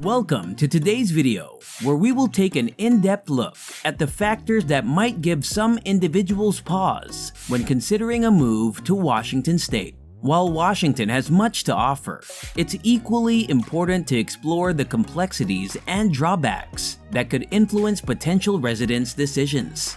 Welcome to today's video, where we will take an in-depth look at the factors that might give some individuals pause when considering a move to Washington State. While Washington has much to offer, it's equally important to explore the complexities and drawbacks that could influence potential residents' decisions.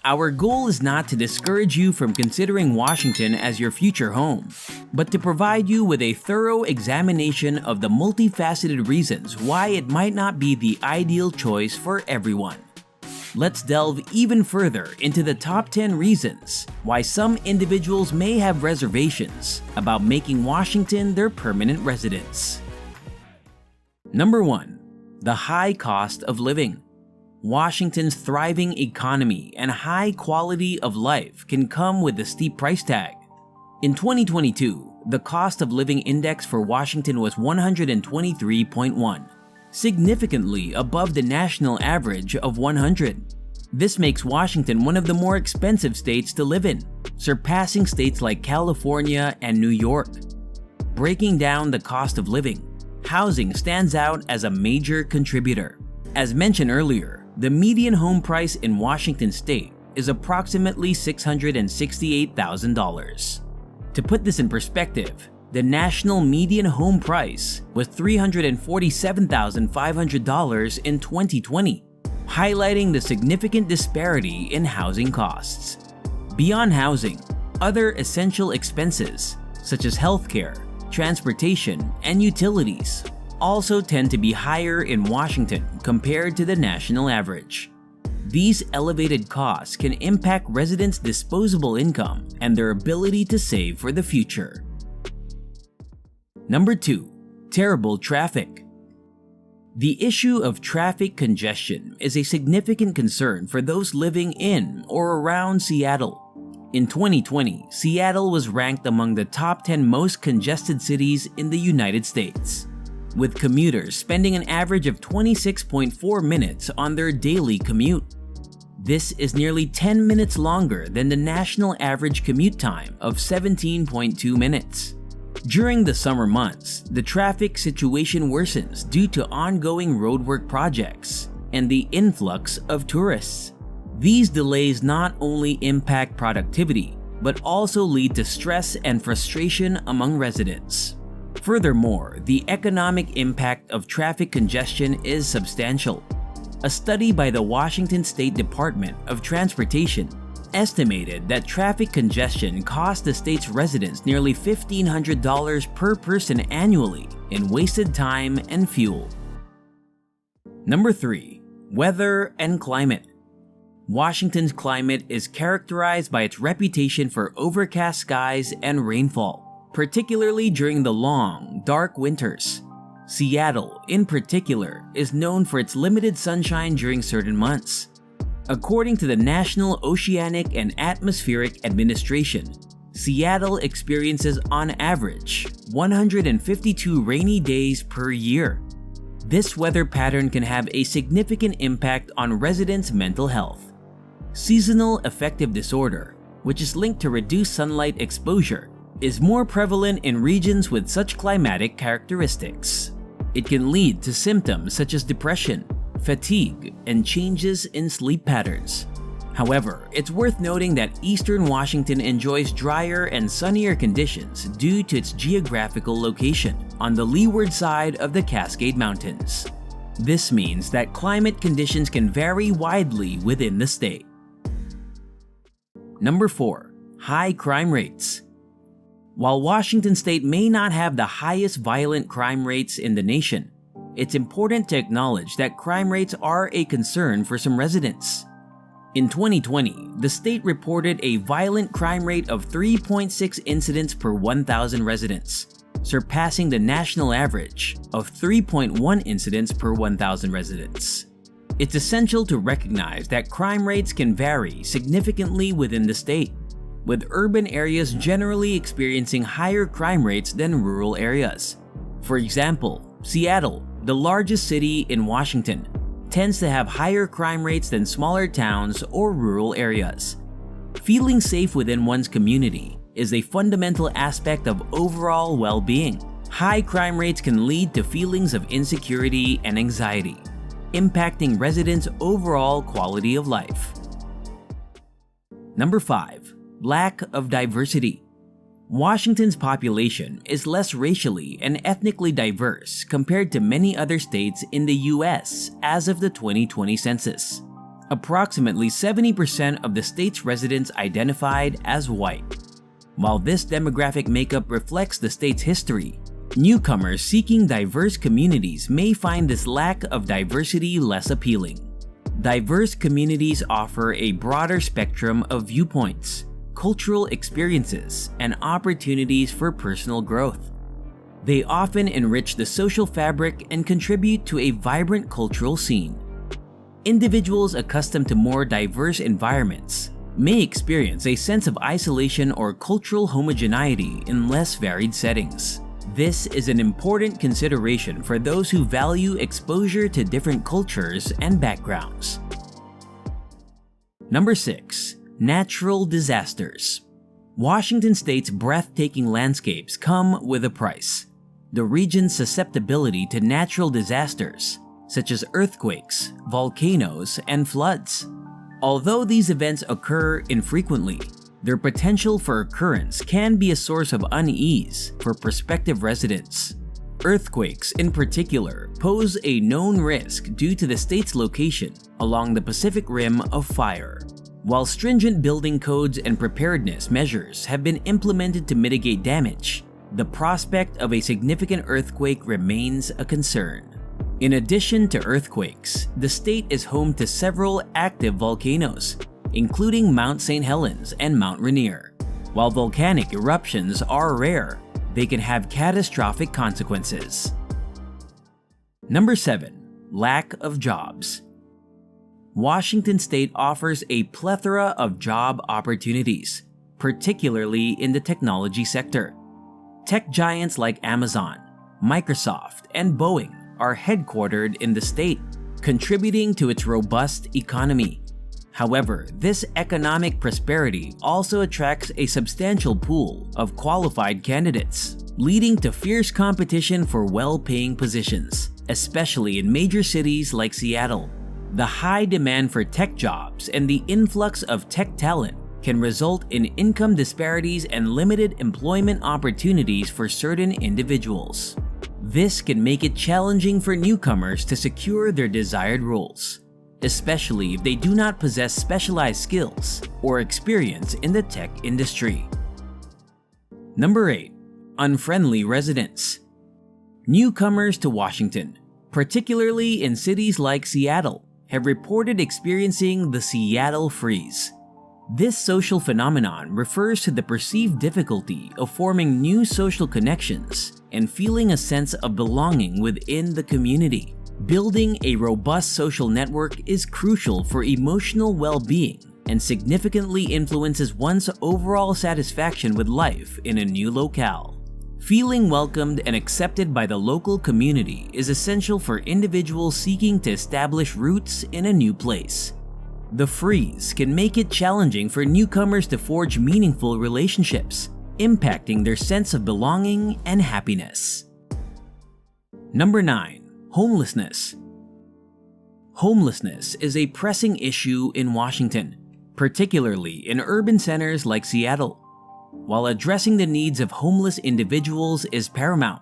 Our goal is not to discourage you from considering Washington as your future home, but to provide you with a thorough examination of the multifaceted reasons why it might not be the ideal choice for everyone. Let's delve even further into the top 10 reasons why some individuals may have reservations about making Washington their permanent residence. Number 1. The high cost of living. Washington's thriving economy and high quality of life can come with a steep price tag. In 2022, the cost of living index for Washington was 123.1, significantly above the national average of 100. This makes Washington one of the more expensive states to live in, surpassing states like California and New York. Breaking down the cost of living, housing stands out as a major contributor. As mentioned earlier, the median home price in Washington State is approximately $668,000. To put this in perspective, the national median home price was $347,500 in 2020, highlighting the significant disparity in housing costs. Beyond housing, other essential expenses, such as healthcare, transportation, and utilities, also tend to be higher in Washington compared to the national average. These elevated costs can impact residents' disposable income and their ability to save for the future. Number 2. Terrible traffic. The issue of traffic congestion is a significant concern for those living in or around Seattle. In 2020, Seattle was ranked among the top 10 most congested cities in the United States, with commuters spending an average of 26.4 minutes on their daily commute. This is nearly 10 minutes longer than the national average commute time of 17.2 minutes. During the summer months, the traffic situation worsens due to ongoing roadwork projects and the influx of tourists. These delays not only impact productivity, but also lead to stress and frustration among residents. Furthermore, the economic impact of traffic congestion is substantial. A study by the Washington State Department of Transportation estimated that traffic congestion cost the state's residents nearly $1,500 per person annually in wasted time and fuel. Number 3. Weather and climate. Washington's climate is characterized by its reputation for overcast skies and rainfall, particularly during the long, dark winters. Seattle, in particular, is known for its limited sunshine during certain months. According to the National Oceanic and Atmospheric Administration, Seattle experiences on average 152 rainy days per year. This weather pattern can have a significant impact on residents' mental health. Seasonal affective disorder, which is linked to reduced sunlight exposure, is more prevalent in regions with such climatic characteristics. It can lead to symptoms such as depression, fatigue, and changes in sleep patterns. However, it's worth noting that eastern Washington enjoys drier and sunnier conditions due to its geographical location on the leeward side of the Cascade Mountains. This means that climate conditions can vary widely within the state. Number 4. High crime rates. While Washington State may not have the highest violent crime rates in the nation, it's important to acknowledge that crime rates are a concern for some residents. In 2020, the state reported a violent crime rate of 3.6 incidents per 1,000 residents, surpassing the national average of 3.1 incidents per 1,000 residents. It's essential to recognize that crime rates can vary significantly within the state, with urban areas generally experiencing higher crime rates than rural areas. For example, Seattle, the largest city in Washington, tends to have higher crime rates than smaller towns or rural areas. Feeling safe within one's community is a fundamental aspect of overall well-being. High crime rates can lead to feelings of insecurity and anxiety, impacting residents' overall quality of life. Number 5. Lack of diversity. Washington's population is less racially and ethnically diverse compared to many other states in the US as of the 2020 census. Approximately 70% of the state's residents identified as white. While this demographic makeup reflects the state's history, newcomers seeking diverse communities may find this lack of diversity less appealing. Diverse communities offer a broader spectrum of viewpoints, cultural experiences, and opportunities for personal growth. They often enrich the social fabric and contribute to a vibrant cultural scene. Individuals accustomed to more diverse environments may experience a sense of isolation or cultural homogeneity in less varied settings. This is an important consideration for those who value exposure to different cultures and backgrounds. Number 6. Natural disasters. Washington State's breathtaking landscapes come with a price. The region's susceptibility to natural disasters, such as earthquakes, volcanoes, and floods. Although these events occur infrequently, their potential for occurrence can be a source of unease for prospective residents. Earthquakes, in particular, pose a known risk due to the state's location along the Pacific Rim of fire. While stringent building codes and preparedness measures have been implemented to mitigate damage, the prospect of a significant earthquake remains a concern. In addition to earthquakes, the state is home to several active volcanoes, including Mount St. Helens and Mount Rainier. While volcanic eruptions are rare, they can have catastrophic consequences. Number 7. Lack of jobs. Washington State offers a plethora of job opportunities, particularly in the technology sector. Tech giants like Amazon, Microsoft, and Boeing are headquartered in the state, contributing to its robust economy. However, this economic prosperity also attracts a substantial pool of qualified candidates, leading to fierce competition for well-paying positions, especially in major cities like Seattle. The high demand for tech jobs and the influx of tech talent can result in income disparities and limited employment opportunities for certain individuals. This can make it challenging for newcomers to secure their desired roles, especially if they do not possess specialized skills or experience in the tech industry. Number 8. Unfriendly residents. Newcomers to Washington, particularly in cities like Seattle, have reported experiencing the Seattle freeze. This social phenomenon refers to the perceived difficulty of forming new social connections and feeling a sense of belonging within the community. Building a robust social network is crucial for emotional well-being and significantly influences one's overall satisfaction with life in a new locale. Feeling welcomed and accepted by the local community is essential for individuals seeking to establish roots in a new place. The freeze can make it challenging for newcomers to forge meaningful relationships, impacting their sense of belonging and happiness. Number 9. Homelessness. Homelessness is a pressing issue in Washington, particularly in urban centers like Seattle. While addressing the needs of homeless individuals is paramount,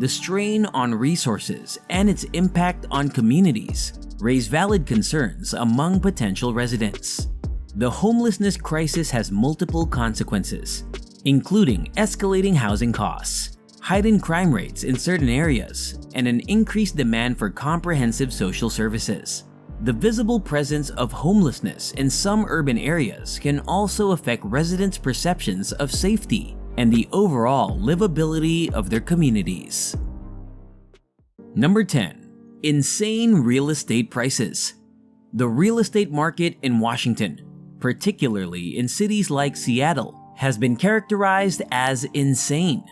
the strain on resources and its impact on communities raise valid concerns among potential residents. The homelessness crisis has multiple consequences, including escalating housing costs, heightened crime rates in certain areas, and an increased demand for comprehensive social services. The visible presence of homelessness in some urban areas can also affect residents' perceptions of safety and the overall livability of their communities. Number 10. Insane real estate prices. The real estate market in Washington, particularly in cities like Seattle, has been characterized as insane.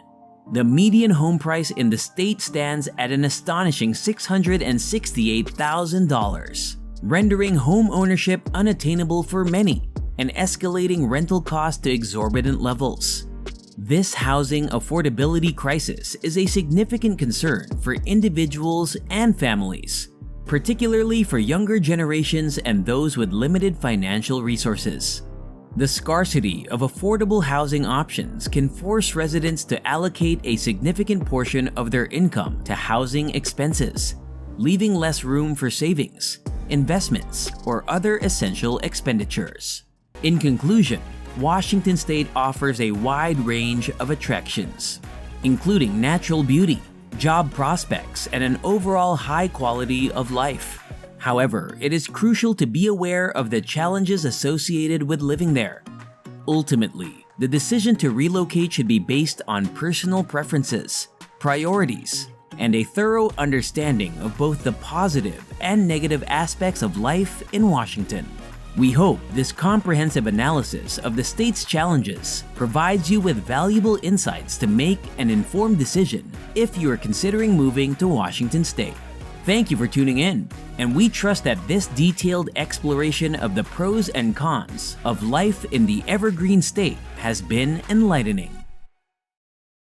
The median home price in the state stands at an astonishing $668,000, rendering home ownership unattainable for many and escalating rental costs to exorbitant levels. This housing affordability crisis is a significant concern for individuals and families, particularly for younger generations and those with limited financial resources. The scarcity of affordable housing options can force residents to allocate a significant portion of their income to housing expenses, leaving less room for savings, investments, or other essential expenditures. In conclusion, Washington State offers a wide range of attractions, including natural beauty, job prospects, and an overall high quality of life. However, it is crucial to be aware of the challenges associated with living there. Ultimately, the decision to relocate should be based on personal preferences, priorities, and a thorough understanding of both the positive and negative aspects of life in Washington. We hope this comprehensive analysis of the state's challenges provides you with valuable insights to make an informed decision if you are considering moving to Washington State. Thank you for tuning in, and we trust that this detailed exploration of the pros and cons of life in the Evergreen State has been enlightening.